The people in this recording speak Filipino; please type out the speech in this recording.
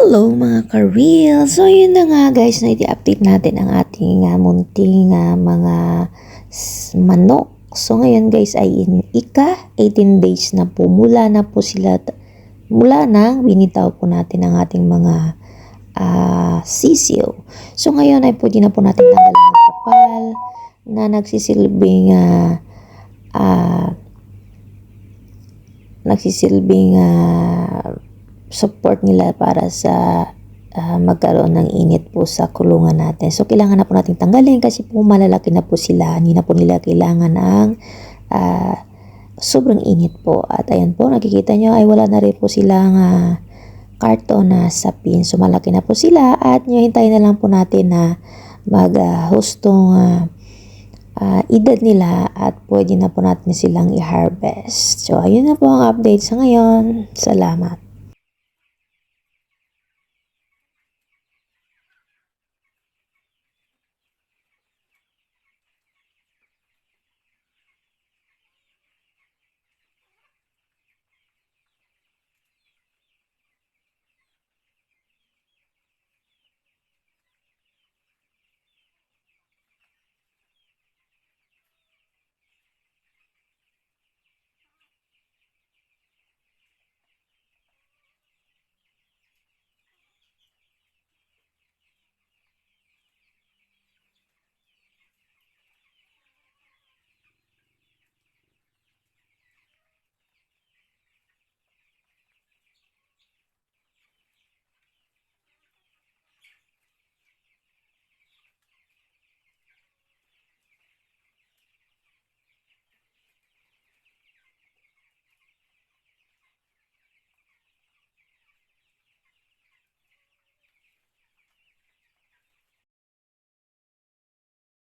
Hello mga ka-real! So yun na nga guys, na i-update natin ang ating munting mga manok. So ngayon guys ay ika 18 days na po. Mula nang binitaw po natin ang ating mga sisiw. So ngayon ay pwede na po natin tanggalan ng kapal na nagsisilbing support nila para sa magkaroon ng init po sa kulungan natin. So, kailangan na po natin tanggalin kasi po malalaki na po sila. Hindi na po nila kailangan ng sobrang init po. At ayan po, nakikita nyo ay wala na rin po silang karton na sapin. So, malaki na po sila at hintayin na lang po natin na maghustong edad nila at pwede na po natin silang i-harvest. So, ayun na po ang update sa ngayon. Salamat.